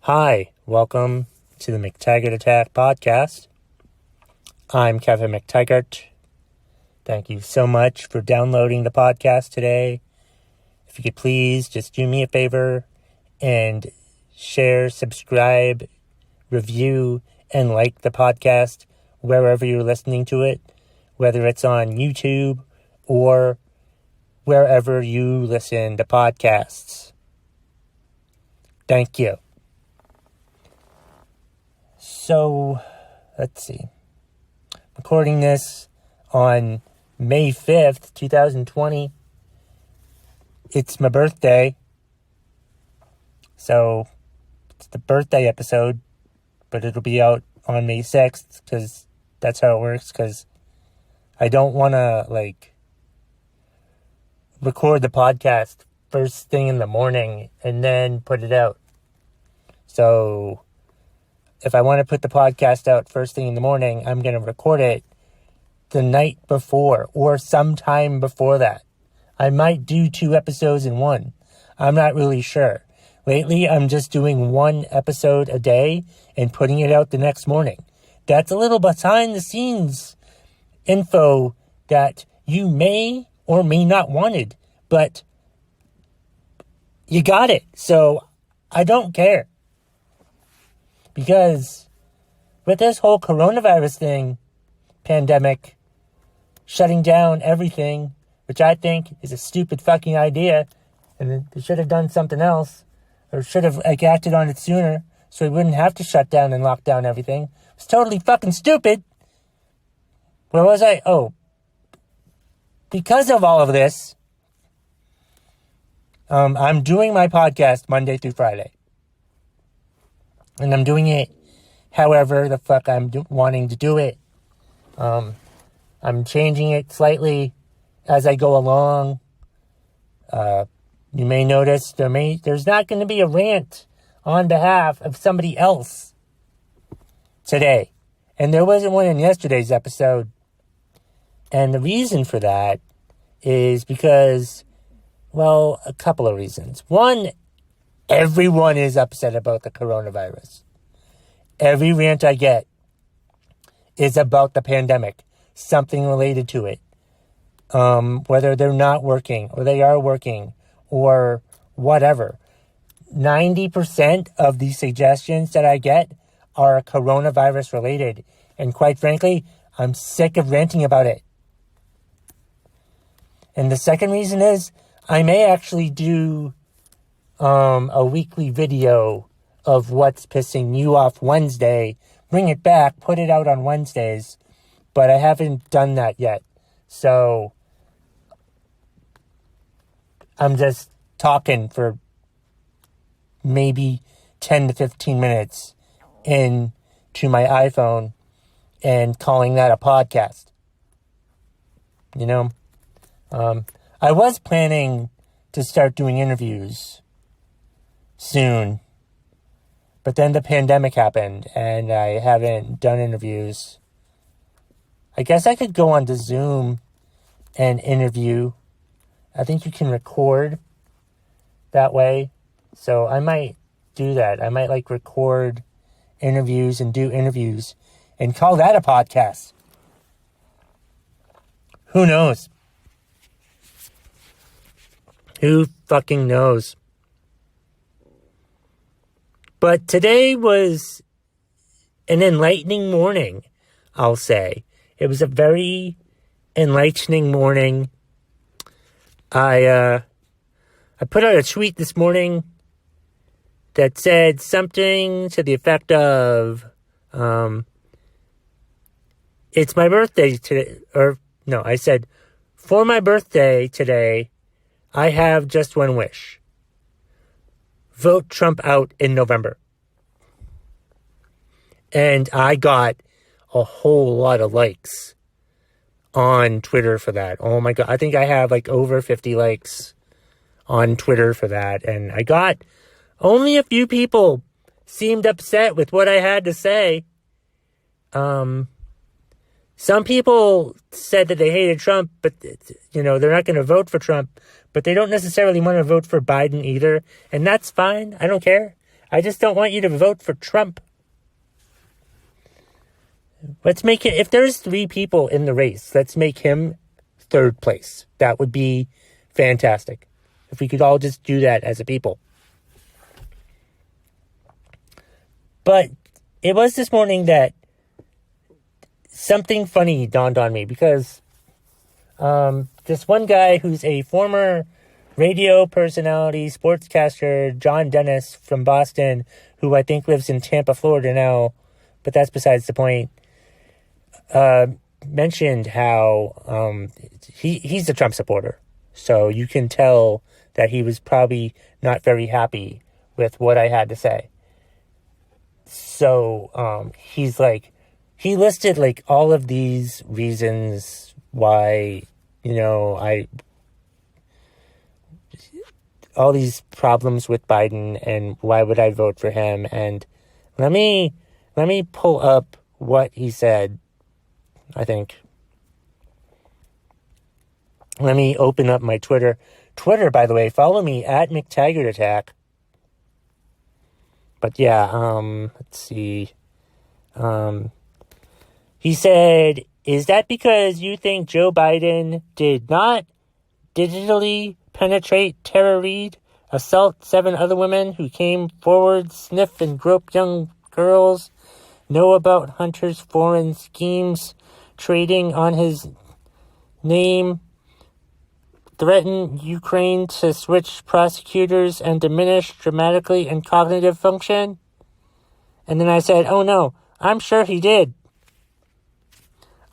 Hi, welcome to the McTaggart Attack podcast. I'm Kevin McTaggart. Thank you so much for downloading the podcast today. If you could please just do me a favor and share, subscribe, review, and like the podcast wherever you're listening to it, whether it's on YouTube or wherever you listen to podcasts. Thank you. So, let's see. Recording this on May 5th, 2020. It's my birthday. So, it's the birthday episode, but it'll be out on May 6th because that's how it works. Because I don't want to, record the podcast first thing in the morning and then put it out. So, if I want to put the podcast out first thing in the morning, I'm going to record it the night before or sometime before that. I might do 2 episodes in one. I'm not really sure. Lately, I'm just doing 1 episode a day and putting it out the next morning. That's a little behind the scenes info that you may or may not wanted, but you got it. So I don't care. Because with this whole coronavirus thing, pandemic, shutting down everything, which I think is a stupid fucking idea, and they should have done something else, or should have acted on it sooner, so we wouldn't have to shut down and lock down everything. It's totally fucking stupid. Where was I? Oh. Because of all of this, I'm doing my podcast Monday through Friday. And I'm doing it however the fuck I'm wanting to do it. I'm changing it slightly as I go along. You may notice there's not going to be a rant on behalf of somebody else today. And there wasn't one in yesterday's episode. And the reason for that is because, well, a couple of reasons. One, everyone is upset about the coronavirus. Every rant I get is about the pandemic, something related to it. Whether they're not working or they are working or whatever. 90% of the suggestions that I get are coronavirus related. And quite frankly, I'm sick of ranting about it. And the second reason is I may actually do a weekly video of what's pissing you off Wednesday, bring it back, put it out on Wednesdays, but I haven't done that yet. So I'm just talking for maybe 10 to 15 minutes into my iPhone and calling that a podcast. You know, I was planning to start doing interviews soon, but then the pandemic happened and I haven't done interviews. I guess I could go onto Zoom and interview. I think you can record that way, so I might do that. I might record interviews and do interviews and call that a podcast. Who knows? Who fucking knows? But today was an enlightening morning, I'll say. It was a very enlightening morning. I put out a tweet this morning that said something to the effect of, it's my birthday today, I said, for my birthday today, I have just one wish. Vote Trump out in November. And I got a whole lot of likes on Twitter for that. Oh my God. I think I have over 50 likes on Twitter for that. And I got only a few people seemed upset with what I had to say. Some people said that they hated Trump, but, they're not going to vote for Trump. But they don't necessarily want to vote for Biden either. And that's fine. I don't care. I just don't want you to vote for Trump. Let's make it, if there's 3 people in the race, let's make him third place. That would be fantastic. If we could all just do that as a people. But it was this morning that something funny dawned on me, because this one guy who's a former radio personality, sportscaster, John Dennis from Boston, who I think lives in Tampa, Florida now, but that's besides the point, mentioned how he's a Trump supporter. So you can tell that he was probably not very happy with what I had to say. So he's like, he listed like all of these reasons why, all these problems with Biden and why would I vote for him. And let me pull up what he said, I think. Let me open up my Twitter. Twitter, by the way, follow me at McTaggart Attack. But yeah, let's see. He said, is that because you think Joe Biden did not digitally penetrate Tara Reid, assault 7 other women who came forward, sniff and grope young girls, know about Hunter's foreign schemes, trading on his name, threaten Ukraine to switch prosecutors and diminish dramatically in cognitive function? And then I said, oh no, I'm sure he did.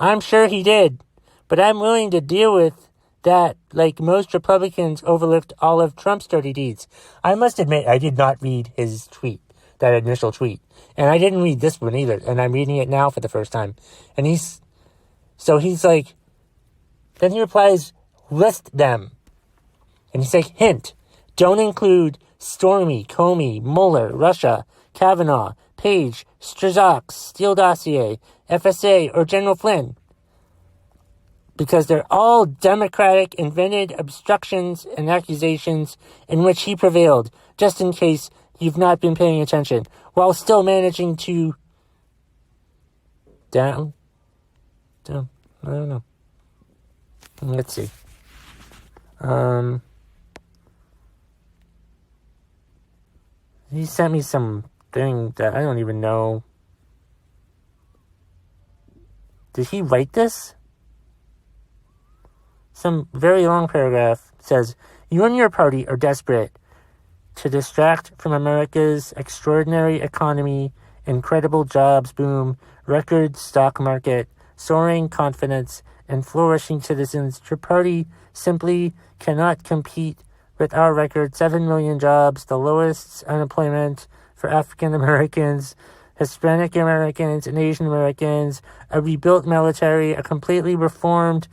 I'm sure he did. But I'm willing to deal with that, like most Republicans overlooked all of Trump's dirty deeds. I must admit, I did not read his tweet, that initial tweet. And I didn't read this one either. And I'm reading it now for the first time. And he's like, then he replies, list them. And he's like, hint, don't include Stormy, Comey, Mueller, Russia, Kavanaugh, Page, Strzok, Steele dossier, FSA, or General Flynn. Because they're all Democratic invented obstructions and accusations in which he prevailed, just in case you've not been paying attention, while still managing to down, I don't know. Let's see. He sent me some thing that I don't even know. Did he write this? Some very long paragraph says, you and your party are desperate to distract from America's extraordinary economy, incredible jobs boom, record stock market, soaring confidence, and flourishing citizens. Your party simply cannot compete with our record 7 million jobs, the lowest unemployment for African Americans, Hispanic Americans, and Asian Americans, a rebuilt military, a completely reformed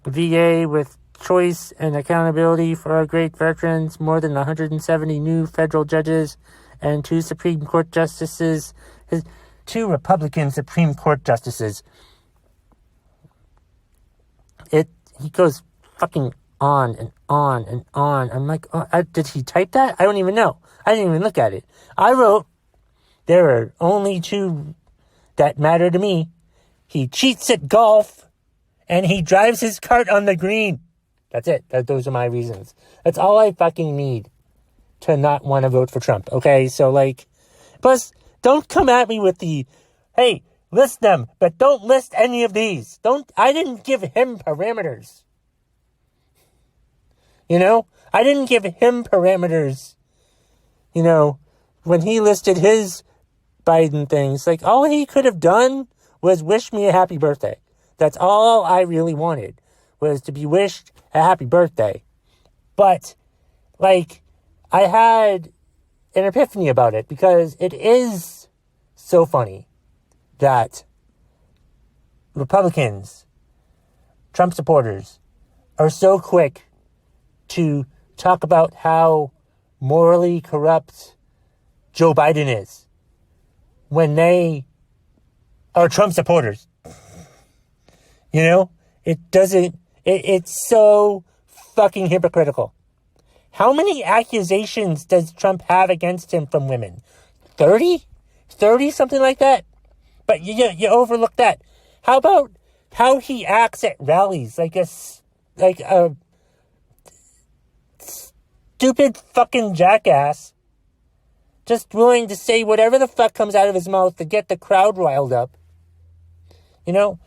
VA with choice and accountability for our great veterans, more than 170 new federal judges, and 2 Supreme Court justices, 2 Republican Supreme Court justices. He goes fucking on and on and on. I'm like, did he type that? I don't even know. I didn't even look at it. I wrote, there are only 2 that matter to me. He cheats at golf, and he drives his cart on the green. That's it. Those are my reasons. That's all I fucking need to not want to vote for Trump. Okay, so plus, don't come at me with the, hey, list them, but don't list any of these. I didn't give him parameters. I didn't give him parameters. When he listed his Biden things, all he could have done was wish me a happy birthday. That's all I really wanted, was to be wished a happy birthday. But, I had an epiphany about it, because it is so funny that Republicans, Trump supporters, are so quick to talk about how morally corrupt Joe Biden is when they are Trump supporters. It's so fucking hypocritical. How many accusations does Trump have against him from women? 30? 30, something like that? But you overlook that. How about how he acts at rallies like a stupid fucking jackass, just willing to say whatever the fuck comes out of his mouth to get the crowd riled up? You know,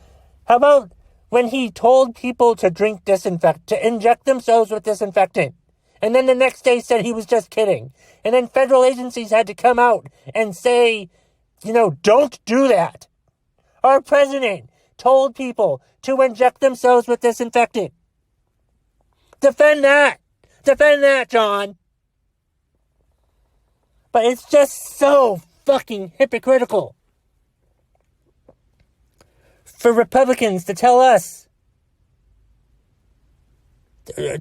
how about when he told people to to inject themselves with disinfectant, and then the next day said he was just kidding, and then federal agencies had to come out and say, don't do that. Our president told people to inject themselves with disinfectant. Defend that. Defend that, John. But it's just so fucking hypocritical for Republicans to tell us,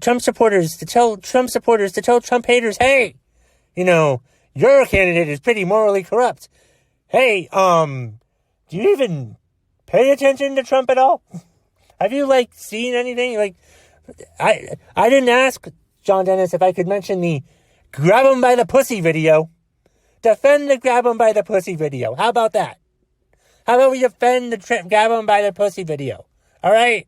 Trump supporters to tell Trump haters, hey, your candidate is pretty morally corrupt. Hey, do you even pay attention to Trump at all? Have you, seen anything? I didn't ask John Dennis if I could mention the grab him by the pussy video. Defend the grab him by the pussy video. How about that? How about we defend the grab him by the pussy video? All right?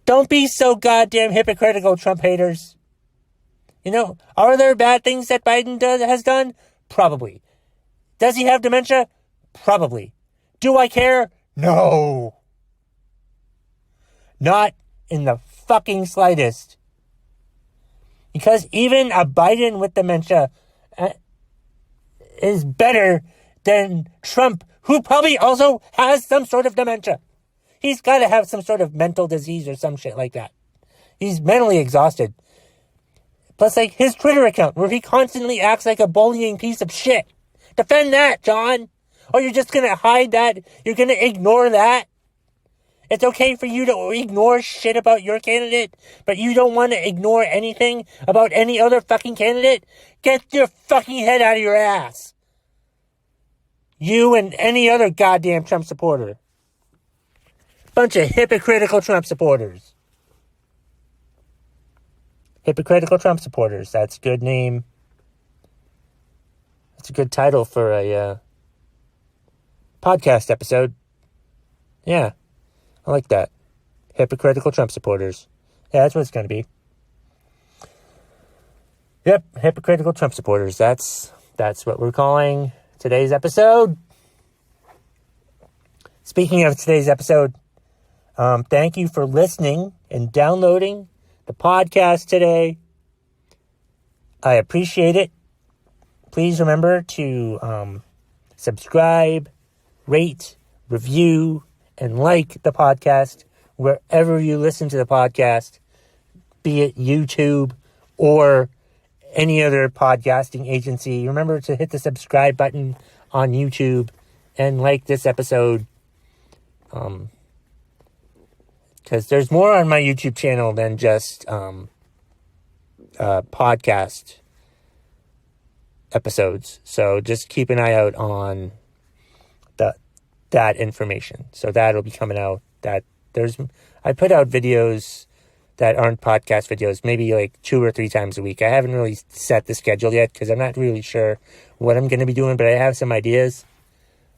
Don't be so goddamn hypocritical, Trump haters. Are there bad things that Biden has done? Probably. Does he have dementia? Probably. Do I care? No. Not in the fucking slightest. Because even a Biden with dementia is better than Trump, who probably also has some sort of dementia. He's got to have some sort of mental disease or some shit like that. He's mentally exhausted. Plus, his Twitter account, where he constantly acts like a bullying piece of shit. Defend that, John. Or you're just going to hide that? You're going to ignore that? It's okay for you to ignore shit about your candidate, but you don't want to ignore anything about any other fucking candidate? Get your fucking head out of your ass. You and any other goddamn Trump supporter. Bunch of hypocritical Trump supporters. Hypocritical Trump supporters. That's a good name. That's a good title for a podcast episode. Yeah, I like that. Hypocritical Trump supporters. Yeah, that's what it's going to be. Yep, hypocritical Trump supporters. That's what we're calling today's episode. Speaking of today's episode, thank you for listening and downloading the podcast today. I appreciate it. Please remember to subscribe, rate, review, and like the podcast wherever you listen to the podcast, be it YouTube or any other podcasting agency. Remember to hit the subscribe button on YouTube and like this episode. Because there's more on my YouTube channel than just podcast episodes. So just keep an eye out on that information. So that'll be coming out. I put out videos that aren't podcast videos, maybe 2 or 3 times a week. I haven't really set the schedule yet because I'm not really sure what I'm going to be doing, but I have some ideas.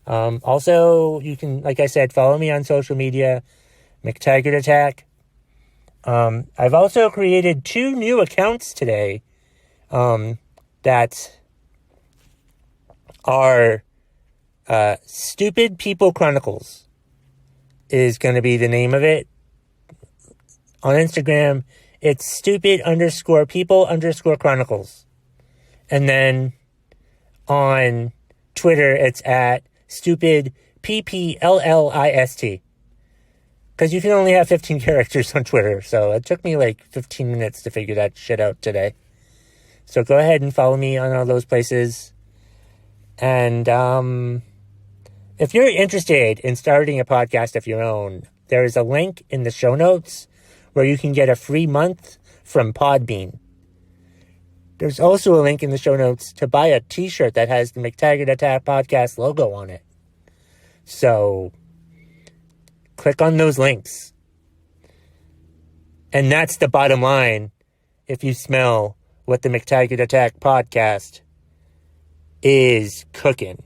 Also, you can, like I said, follow me on social media, McTaggart Attack. I've also created 2 new accounts today that are Stupid People Chronicles is going to be the name of it. On Instagram, it's stupid_people_chronicles. And then on Twitter, it's at stupid PPLLIST. Because you can only have 15 characters on Twitter. So it took me 15 minutes to figure that shit out today. So go ahead and follow me on all those places. And if you're interested in starting a podcast of your own, there is a link in the show notes where you can get a free month from Podbean. There's also a link in the show notes to buy a t-shirt that has the McTaggart Attack podcast logo on it. So click on those links. And that's the bottom line. if you smell what the McTaggart Attack podcast is cooking.